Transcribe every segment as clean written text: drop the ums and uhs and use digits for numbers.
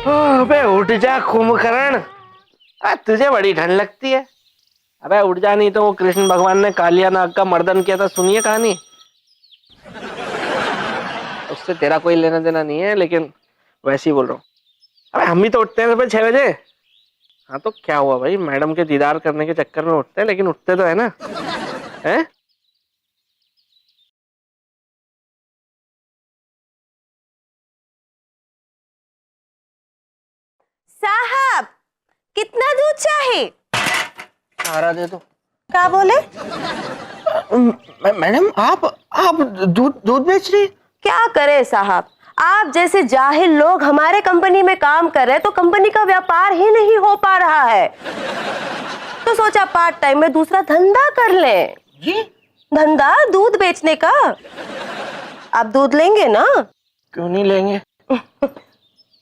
अबे उठ जा कुंभकर्ण। तुझे बड़ी ठंड लगती है। अबे उठ जा, नहीं तो वो कृष्ण भगवान ने कालिया नाग का मर्दन किया था, सुनिए कहानी। उससे तेरा कोई लेना देना नहीं है, लेकिन वैसे ही बोल रहा हूँ। अबे हम भी तो उठते हैं सुबह 6 बजे। हाँ तो क्या हुआ भाई, मैडम के दीदार करने के चक्कर में उठते हैं, लेकिन उठते तो है ना। हैं? साहब, कितना दूध चाहिए? आरा दे दो। क्या बोले? मैडम आप दूध दूध बेच रही? क्या करे साहब, आप जैसे जाहिल लोग हमारे कंपनी में काम कर रहे हैं तो कंपनी का व्यापार ही नहीं हो पा रहा है, तो सोचा पार्ट टाइम में दूसरा धंधा कर लें। जी? धंधा दूध बेचने का। आप दूध लेंगे ना? क्यों नहीं लेंगे?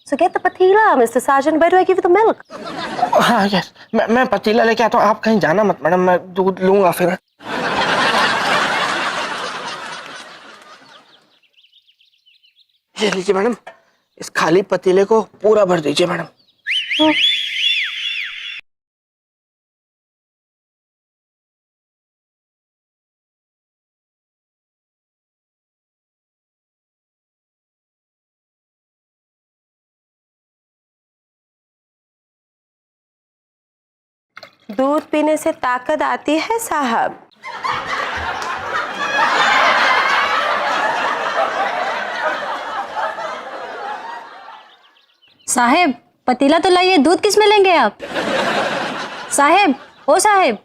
So get the patila, Mr. Sergeant. Where do I give you the milk? हाँ यस, मैं पतीला लेके आता हूँ, आप कहीं जाना मत मैडम, मैं दूध लूंगा फिर। ये लीजिए मैडम, इस खाली पतीले को पूरा भर दीजिए मैडम। दूध पीने से ताकत आती है साहब। साहेब पतीला तो लाइए, दूध किस में लेंगे आप? साहेब, ओ साहेब।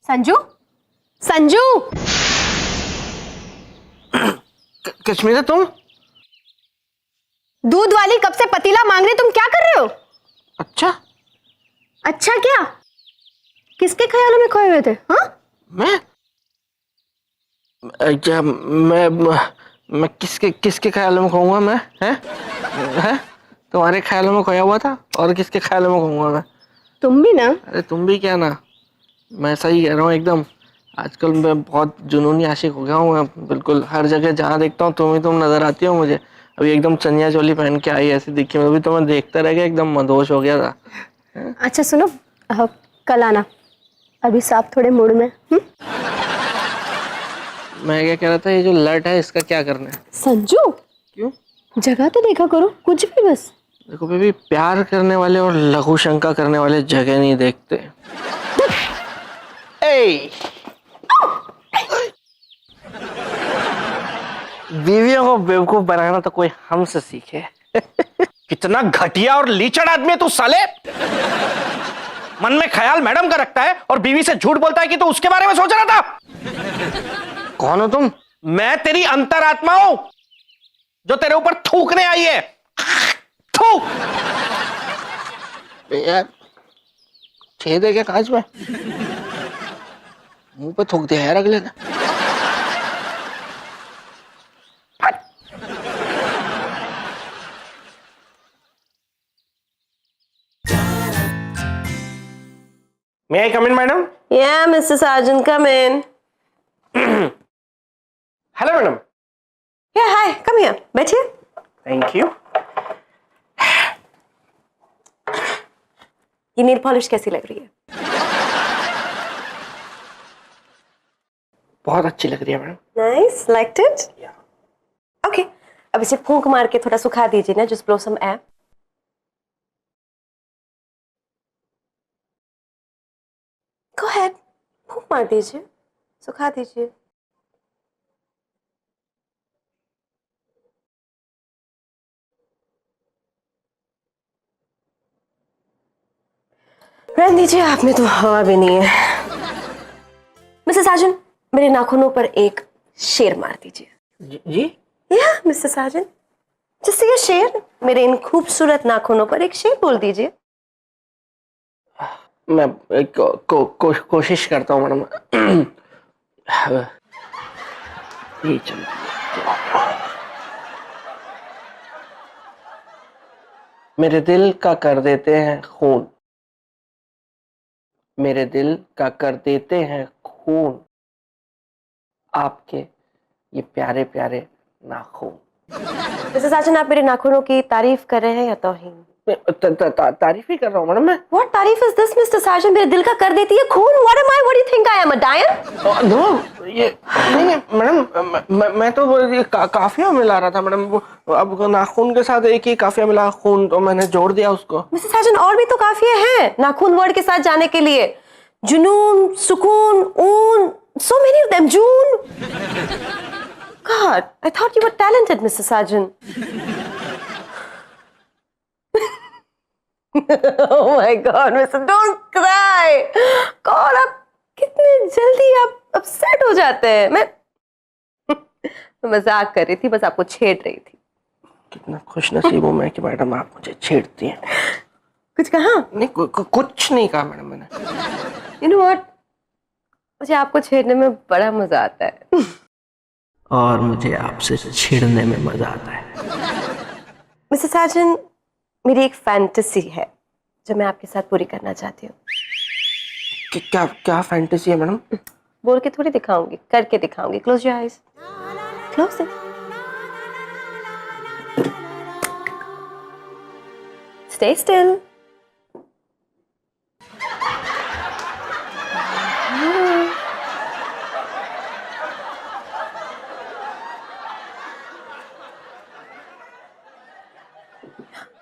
संजू, संजू। कश्मीरा तुम? दूध वाली कब से पतीला मांग रही, तुम क्या कर रहे हो? अच्छा अच्छा क्या? किसके ख्यालों में खोए हुए थे? हाँ? मैं क्या मैं किसके ख्यालों में खोऊंगा मैं? हैं? तुम्हारे ख्यालों में खोया हुआ था, और किसके ख्यालों में खोऊंगा मैं? तुम भी ना। अरे तुम भी क्या ना, मैं सही कह रहा हूँ एकदम। आजकल मैं बहुत जुनूनी आशिक हो गया हूँ, मैं बिल्कुल हर जगह जहाँ देखता हूँ तुम नजर आती हो मुझे। अभी एकदम चनिया चोली पहन के आई ऐसी दिखी, मैं भी तो मैं देखता रह गया, एकदम मदहोश हो गया था। अच्छा सुनो, कल आना, अभी साहब थोड़े मूड में। मैं क्या कह रहा था, ये जो लट है इसका क्या करना है? संजू, क्यों? जगह तो देखा करो, कुछ भी बस। देखो बेबी, प्यार करने वाले और लघु शंका करने वाले जगह नहीं देखते। ए! बीवियों को बेवकूफ बनाना तो कोई हमसे सीखे। कितना घटिया और लीचड़ आदमी है तू साले। मन में ख्याल मैडम का रखता है और बीवी से झूठ बोलता है कि तू उसके बारे में सोच रहा था। कौन हो तुम? मैं तेरी अंतरात्मा हूं जो तेरे ऊपर थूकने आई है। थू। यार छेद है क्या कांच में? मुंह पे थूक दिया यार अगले ने। May I come in, madam? Yeah, Mr. Sergeant, come in. Hello, madam. Yeah, hi, come here. बैठिए। Thank you. ये नेल पॉलिश कैसी लग रही है? बहुत अच्छी लग रही है madam. Nice, liked it? Yeah. Okay, अब इसे फूंक मार के थोड़ा सुखा दीजिए ना, just blow some air. Go ahead, फूंक मार दीजिए, सुखा दीजिए। रहने दीजिए, आप में तो हवा भी नहीं है। मिस्टर साजन, मेरे नाखूनों पर एक शेर मार दीजिए। जी? या मिस्टर साजन, जिससे ये शेर, मेरे इन खूबसूरत नाखूनों पर एक शेर बोल दीजिए। मैं कोशिश करता हूँ मैडम। ये चल। मेरे दिल का कर देते हैं खून, मेरे दिल का कर देते हैं खून, आपके ये प्यारे प्यारे नाखून। मिस्टर साजन, आप मेरे नाखूनों की तारीफ कर रहे हैं या तौहीन? तारीफ ही कर रहा हूँ मैडम मैं। What तारीफ is this, मिस्टर साजन? मेरे दिल का कर देती है खून। What am I? What do you think I am, a lion? No, ये नहीं मैडम, मैं तो ये काफिया मिला रहा था मैडम। वो अब नाखून के साथ एक ही काफिया मिला, खून, तो मैंने जोड़ दिया उसको। मिस्टर साजन, और भी तो काफिया हैं नाखून वर्ड के साथ जाने के लिए। जुनून, सुकून, ऊन, so many of them. June. God, I thought you were talented, Mr. Sajan. Oh my God, Mr. Don't cry. God, आप कितने जल्दी आप अपसेट हो जाते हैं। मैं मजाक कर रही थी, बस आपको छेड़ रही थी। कितना खुश नसीब हूँ मैं कि मैडम आप मुझे छेड़ती हैं। कुछ कहा? नहीं, कुछ नहीं कहा मैडम मैंने। You know what? मुझे आपको छेड़ने में बड़ा मजा आता है। और मुझे आपसे छेड़ने में मजा आता है। मिस्टर साजन, मेरी एक फैंटेसी है जो मैं आपके साथ पूरी करना चाहती हूँ। क्या क्या फैंटेसी है मैडम? बोल के थोड़ी दिखाऊंगी, करके दिखाऊंगी। Close your eyes. Close it. Stay still.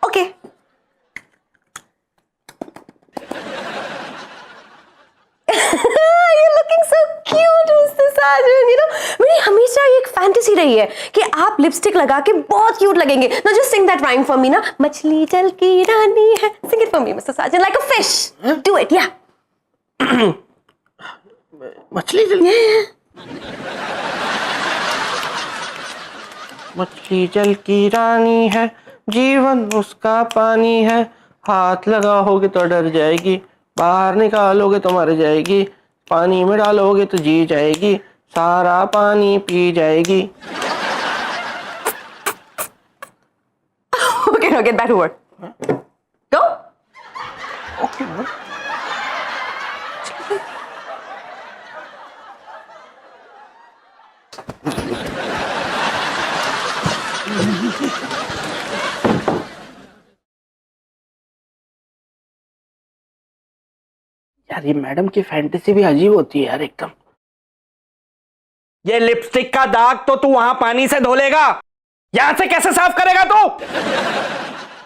Okay. You're looking so cute, Mr. Sajan. You know, मेरी हमेशा ये एक फैंटेसी रही है कि आप लिपस्टिक लगा के बहुत क्यूट लगेंगे। Now just sing that rhyme for me ना। मछली जल की रानी है। Sing it for me, Mr. Sajan, like a fish. Do it, yeah. मछली जल मछली जल की रानी है, जीवन उसका पानी है। हाथ लगाओगे तो डर जाएगी, बाहर निकालोगे तो मर जाएगी, पानी में डालोगे तो जी जाएगी, सारा पानी पी जाएगी। Okay, now get back to work. Go. Okay madam. यार ये मैडम की फैंटेसी भी अजीब होती है यार एकदम। ये लिपस्टिक का दाग तो तू वहां पानी से धो लेगा, यहां से कैसे साफ करेगा तू?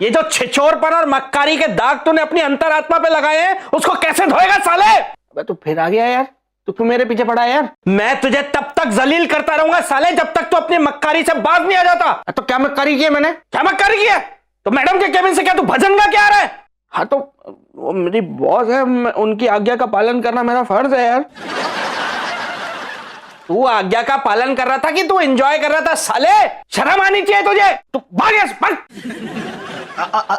ये जो छिछोरपन और मक्कारी के दाग तूने अपनी अंतरात्मा पे लगाए हैं, उसको कैसे धोएगा साले? अबे तू फिर आ गया यार, तू क्यों मेरे पीछे पड़ा है यार? मैं तुझे तब तक जलील करता रहूंगा साले, जब तक तू अपनी मक्कारी से बाज नहीं आ जाता। तो क्या मक्कारी की है मैंने? क्या मक्कारी की है? तो मैडम के केबिन से क्या तू भजन गा के आ रहा है? हाँ तो वो मेरी बॉस है, उनकी आज्ञा का पालन करना मेरा फर्ज है यार। तू आज्ञा का पालन कर रहा था कि तू एंजॉय कर रहा था साले? शर्म आनी चाहिए तुझे। तू भाग यहाँ से, भाग।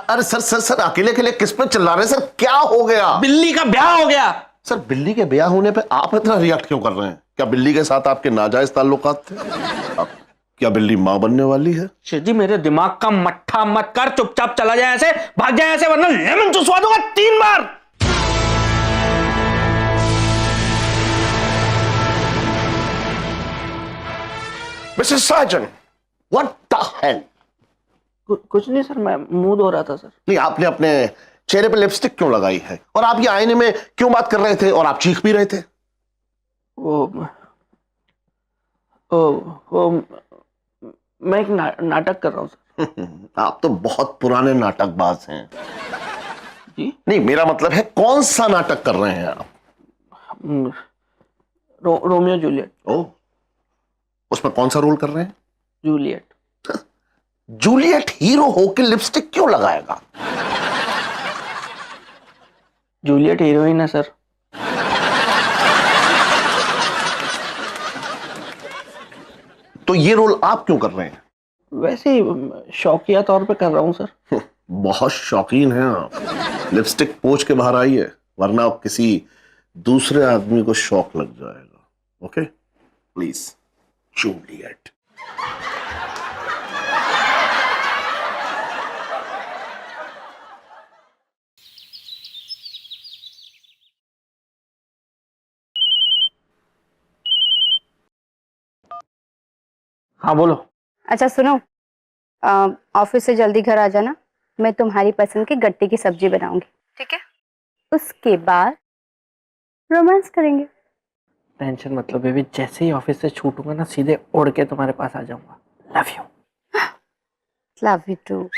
अरे सर अकेले अकेले किस पे चिल्ला रहे हैं सर? क्या हो गया? बिल्ली का ब्याह हो गया। सर बिल्ली के ब्याह होने पे आप इतना रिएक्ट क्यों कर रहे हैं? क्या बिल्ली के साथ आपके नाजायज ताल्लुकात थे? क्या बिल्ली मां बनने वाली है? जी मेरे दिमाग का मट्ठा मत कर, चुपचाप चला जाए ऐसे, भाग जाए ऐसे, वरना लेमन चुसवा दूंगा 3 बार। Mister Sajan, what the hell? कुछ नहीं सर, मैं मुंह धो रहा था सर। नहीं, आपने अपने चेहरे पे लिपस्टिक क्यों लगाई है? और आप ये आईने में क्यों बात कर रहे थे और आप चीख भी रहे थे? वो मैं एक नाटक कर रहा हूँ सर। आप तो बहुत पुराने नाटकबाज हैं जी। नहीं, मेरा मतलब है कौन सा नाटक कर रहे हैं आप? Romeo Juliet. ओ, उसमें कौन सा रोल कर रहे हैं? जूलियट। जूलियट हीरो होकर लिपस्टिक क्यों लगाएगा? जूलियट हीरोइन है सर। तो ये रोल आप क्यों कर रहे हैं? वैसे ही शौकिया तौर पे कर रहा हूँ सर। बहुत शौकीन हैं आप। लिपस्टिक पोंछ के बाहर आइए, वरना आप किसी दूसरे आदमी को शौक लग जाएगा। Okay please. जूलियट। हाँ बोलो। अच्छा सुनो, ऑफिस से जल्दी घर आ जाना, मैं तुम्हारी पसंद की गट्टे की सब्जी बनाऊंगी, ठीक है? उसके बाद रोमांस करेंगे। टेंशन मतलब बेबी, जैसे ही ऑफिस से छूटूंगा ना सीधे उड़ के तुम्हारे पास आ जाऊंगा। Love you. Love you too.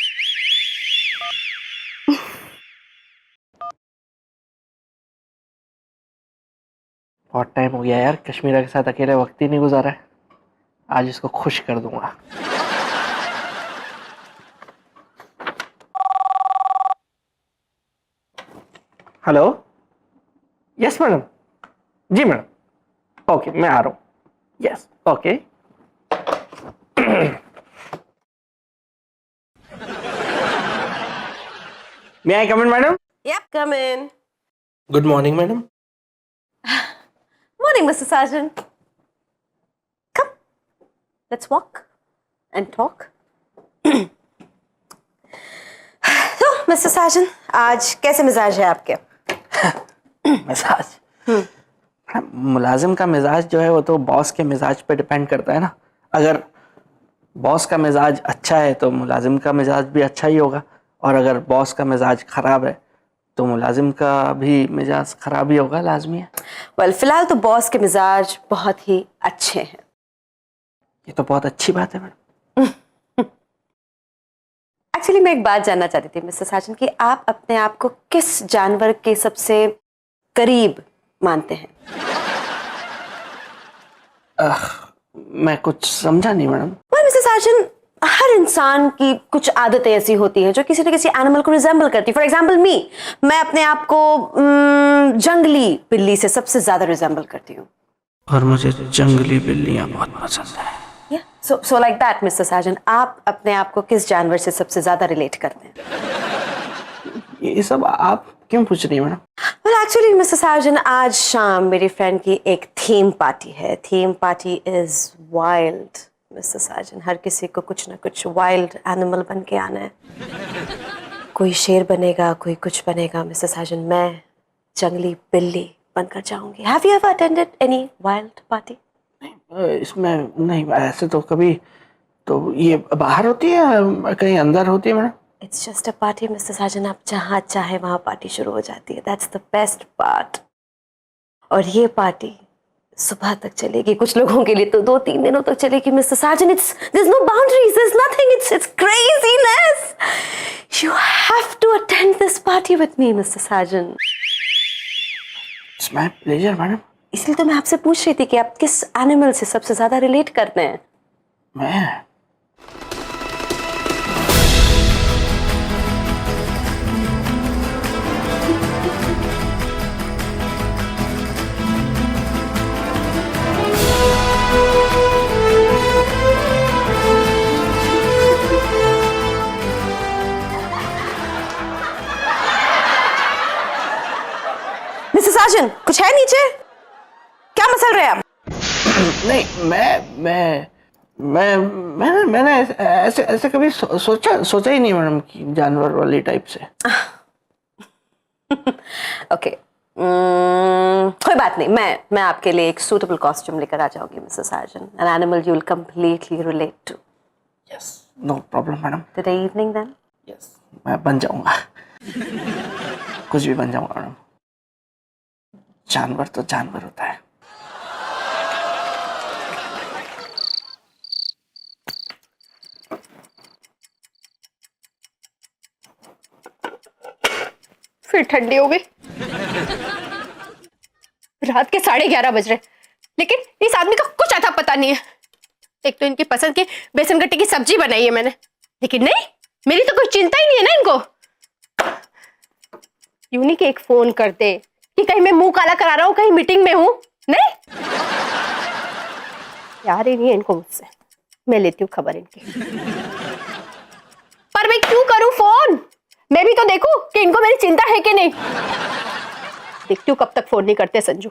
बहुत टाइम हो गया यार कश्मीरा के साथ अकेले वक्त ही नहीं गुजारा है। आज इसको खुश कर दूंगा। Hello, yes madam. जी मैडम, ओके मैं आ रहा हूँ। Yes okay. May I come in madam? Yep, come in. Good morning madam. Morning, Mr. Sargent. Come, let's walk and talk. तो, Mr. Sargent, आज कैसे मिजाज है आपके? मिजाज? मुलाजिम का मिजाज जो है वो तो बॉस के मिजाज पे डिपेंड करता है ना। अगर बॉस का मिजाज अच्छा है तो मुलाजिम का मिजाज भी अच्छा ही होगा, और अगर बॉस का मिजाज खराब है तो मुलाजिम का भी मिजाज खराब ही होगा, लाजमी है। Well, फिलहाल तो बॉस के मिजाज बहुत ही अच्छे हैं। ये तो बहुत अच्छी बात है मैडम। एक्चुअली मैं एक बात जानना चाहती थी मिस्टर साजन कि आप अपने आप को किस जानवर के सबसे करीब मानते हैं? मैं कुछ समझा नहीं मैडम। well, मिस्टर साजन, हर इंसान की कुछ आदतें ऐसी होती हैं जो किसी न किसी एनिमल को रिजेंबल करती है। फॉर एग्जाम्पल मैं अपने आप को जंगली बिल्ली से सबसे ज्यादा रिजेंबल करती हूँ। और मुझे जंगली बिल्लियां बहुत पसंद है। So like that, mister Sajan, आप अपने आप को किस जानवर से सबसे ज्यादा रिलेट करते हैं? ये सब आप क्यों पूछ रही हैं madam? well, actually mister Sajan, आज शाम मेरी फ्रेंड की एक थीम पार्टी है। Theme party is wild mister Sajan. हर किसी को कुछ ना कुछ वाइल्ड एनिमल बन के आना है। कोई शेर बनेगा, कोई कुछ बनेगा। मिस्टर साजन, मैं जंगली बिल्ली बनकर जाऊंगी। Have you ever attended any wild party? इसमें नहीं, ऐसे तो कभी। तो ये बाहर होती है कहीं अंदर होती है madam? It's just a party mister Sajan. आप जहाँ चाहे वहाँ पार्टी शुरू हो जाती है। That's the best part. और ये पार्टी सुबह तक चलेगी, कुछ लोगों के लिए तो 2-3 दिनों तक चलेगी mister Sajan. there's no boundaries, there's nothing, it's craziness. You have to attend this party with me, Mr. Sajan. It's my pleasure madam. इसलिए तो मैं आपसे पूछ रही थी कि आप किस एनिमल से सबसे ज्यादा रिलेट करते हैं? मैं मिस्टर साजन, कुछ है नीचे? क्या मसल रहे हैं आप? नहीं, मैंने ऐसे कभी सोचा ही नहीं मैडम कि जानवर वाली टाइप से। ओके, कोई बात नहीं। मैं आपके लिए एक सूटेबल कॉस्ट्यूम लेकर आ जाऊंगी mister Sajan. An animal you will completely relate to. Yes, no problem madam. Today evening then? Yes, मैं बन जाऊंगा। कुछ भी बन जाऊंगा मैडम। जानवर तो जानवर होता है। फिर ठंडी हो गई। रात के 11:30 बज रहे, लेकिन इस आदमी का कुछ अता पता नहीं है। एक तो इनकी पसंद की बेसन गट्टे की सब्जी बनाई है मैंने, लेकिन नहीं, मेरी तो कोई चिंता ही नहीं है ना इनको। यूं नहीं कि एक फोन कर दे कि कहीं मैं मुंह काला करा रहा हूं, कहीं मीटिंग में हूं। नहीं, यार ही नहीं है इनको मुझसे। मैं लेती हूँ खबर इनकी। पर मैं क्यों करूं फोन? मैं भी तो देखूं कि इनको मेरी चिंता है कि नहीं। देखती हूँ कब तक फोन नहीं करते संजू।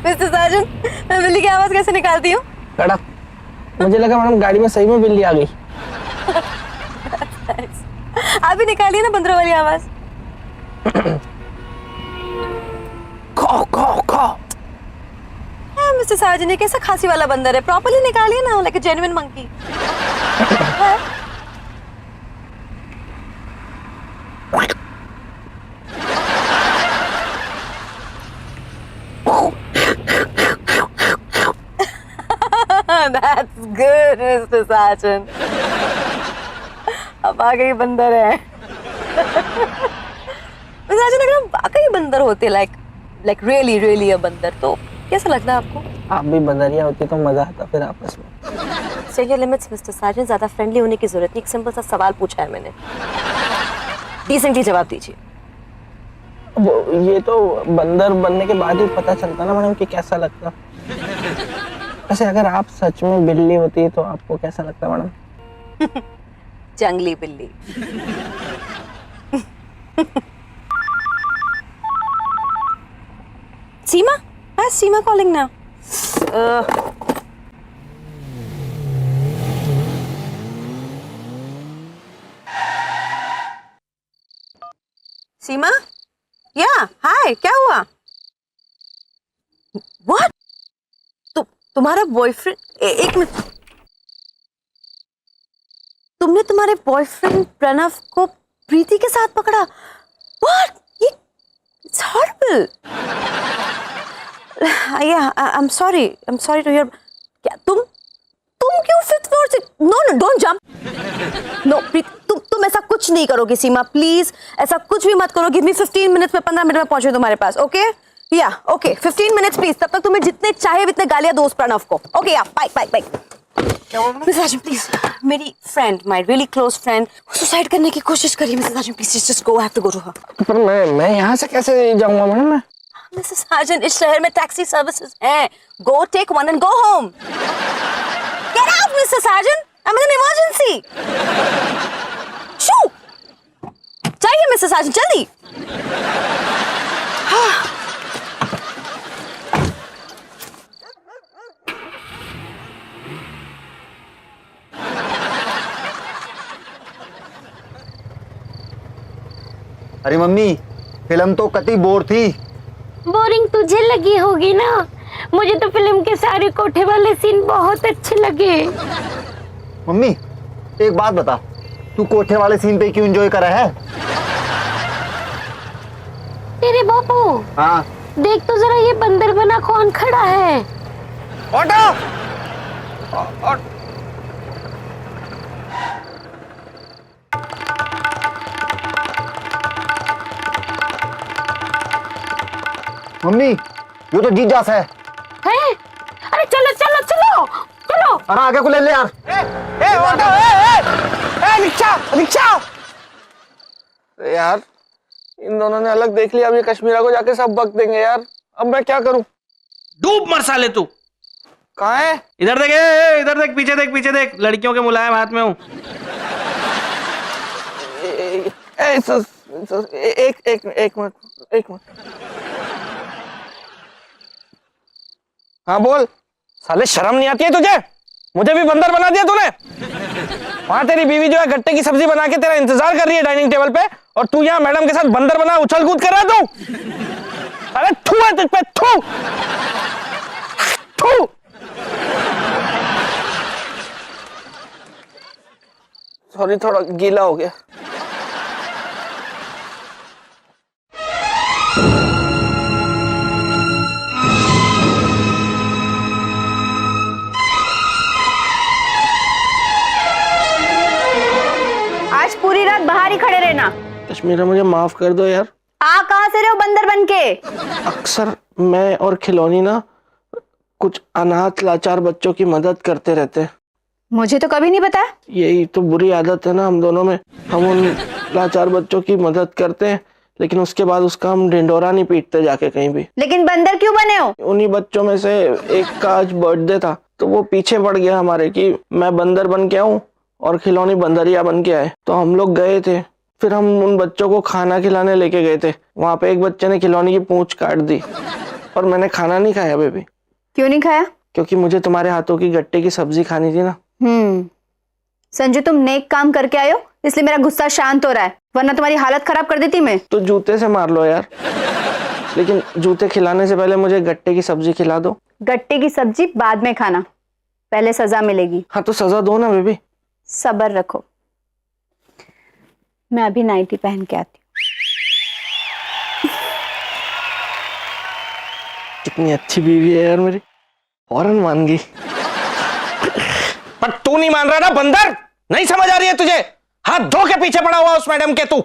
मिस्टर साजन, मैं बिल्ली की आवाज कैसे निकालती हूँ? कड़क मुझे लगा मैडम गाड़ी में सही में बिल्ली आ गई। आप भी निकालिए ना बंदरों वाली आवाज। खो खो खो। मिस्टर साजन, ये कैसा खांसी वाला बंदर है? प्रॉपर्ली निकालिए ना, like a genuine monkey. That's good, Mr. Sajan. अब आ गई बंदर है। मिस्टर साजन, अगर हम वाकई बंदर होते, लाइक रियली अ बंदर, तो कैसा लगता है आपको? आप भी बंदरिया होती तो मजा आता फिर आपस में। चाहिए लिमिट्स मिस्टर साजन, ज्यादा फ्रेंडली होने की जरूरत नहीं। एक सिंपल सा सवाल पूछा है मैंने, डिसेंटली जवाब दीजिए। ये तो बंदर बनने के बाद ही पता चलता ना मैडम कि कैसा लगता। वैसे अगर आप सच में बिल्ली होती तो आपको कैसा लगता मैडम? जंगली बिल्ली। सीमा? Hi, Seema calling now. सीमा? या, हाय, क्या हुआ? What? तुम्हारा बॉयफ्रेंड? एक मिनट, तुमने तुम्हारे बॉयफ्रेंड प्रणव को प्रीति के साथ पकड़ा? What? It's horrible. Yeah, I'm sorry to hear. क्या तुम क्यों फिफ्थ फ्लोर से? No, don't jump. No, तुम ऐसा कुछ नहीं करोगे सीमा, प्लीज ऐसा कुछ भी मत करो। गिव मी 15 मिनट्स में, 15 मिनट में पहुंचे तुम्हारे पास। ओके या ओके, 15 मिनट्स प्लीज। तब तक तुम्हें जितने चाहे उतने गालियां दो उस प्रणव को। ओके या बाय। मिस्टर साजन प्लीज, मेरी friend, my really close friend, suicide करने की कोशिश करी। Mister Sajan please just go, I have to go to her. पर मैं यहाँ से कैसे जाऊंगा मैडम? मैं मिस्टर साजन, इस शहर में टैक्सी सर्विसेज हैं। Go take one and go home. Get out mister Sajan, I am in an emergency. Shoe चाहिए मिस्टर साजन, जल्दी। अरे मम्मी, फिल्म तो कतई बोर थी। बोरिंग तुझे लगी होगी ना? मुझे तो फिल्म के सारे कोठे वाले सीन बहुत अच्छे लगे। मम्मी एक बात बता, तू कोठे वाले सीन पे क्यों एंजॉय करा है? तेरे बापू, हाँ देख तो जरा ये बंदर बना कौन खड़ा है। ऑटो! मम्मी, ये तो जीजास है। हैं? अरे चलो चलो चलो चलो। अरे आगे को ले ले यार। ए ऑटो! रिक्शा! यार इन दोनों ने अलग देख लिया, अब ये कश्मीरा को जाके सब बक देंगे यार। अब मैं क्या करूं? डूब मर साले तू। कहाँ है? इधर देख, इधर देख, पीछे देख, लड़कियों के मुलायम हाथ में हूँ। एक मिनट। हाँ बोल। साले शर्म नहीं आती है तुझे? मुझे भी बंदर बना दिया तूने। वहां तेरी बीवी जो है गट्टे की सब्जी बना के तेरा इंतजार कर रही है डाइनिंग टेबल पे, और तू यहाँ मैडम के साथ बंदर बना उछल कूद कर रहा है तू। अरे थू है तुझ पे, थू। सॉरी, थोड़ा गीला हो गया। आज पूरी रात बाहर ही खड़े रहना। कश्मीरा मुझे माफ कर दो यार। आ कहाँ से रहे हो बंदर बन के? अक्सर मैं और खिलौनी ना कुछ अनाथ लाचार बच्चों की मदद करते रहते। मुझे तो कभी नहीं पता। यही तो बुरी आदत है ना हम दोनों में। हम उन लाचार बच्चों की मदद करते हैं, लेकिन उसके बाद उसका हम ढिंडोरा नहीं पीटते जाके कहीं भी। लेकिन बंदर क्यों बने हो? उन्हीं बच्चों में से एक का आज बर्थडे था, तो वो पीछे पड़ गया हमारे कि मैं बंदर बन के आऊं और खिलौनी बंदरिया बन के आए। तो हम लोग गए थे, फिर हम उन बच्चों को खाना खिलाने लेके गए थे। वहां पे एक बच्चे ने खिलौनी की पूंछ काट दी और मैंने खाना नहीं खाया बेबी। क्यों नहीं खाया? क्योंकि मुझे तुम्हारे हाथों की गट्टे की सब्जी खानी थी ना। संजू, तुम नेक काम करके आए हो इसलिए मेरा गुस्सा शांत हो रहा है, वरना तुम्हारी हालत खराब कर देती मैं। तो जूते से मार लो यार, लेकिन जूते खिलाने से पहले मुझे गट्टे की सब्जी खिला दो। गट्टे की सब्जी बाद में खाना, पहले सजा मिलेगी। हाँ तो सजा दो ना बेबी। सब्र रखो, मैं अभी नाइटी पहन के आती हूँ। कितनी अच्छी बीवी है यार मेरी, फौरन मान गई। पर तू नहीं मान रहा ना बंदर, नहीं समझ आ रही है तुझे? हाथ धो के पीछे पड़ा हुआ उस मैडम के तू।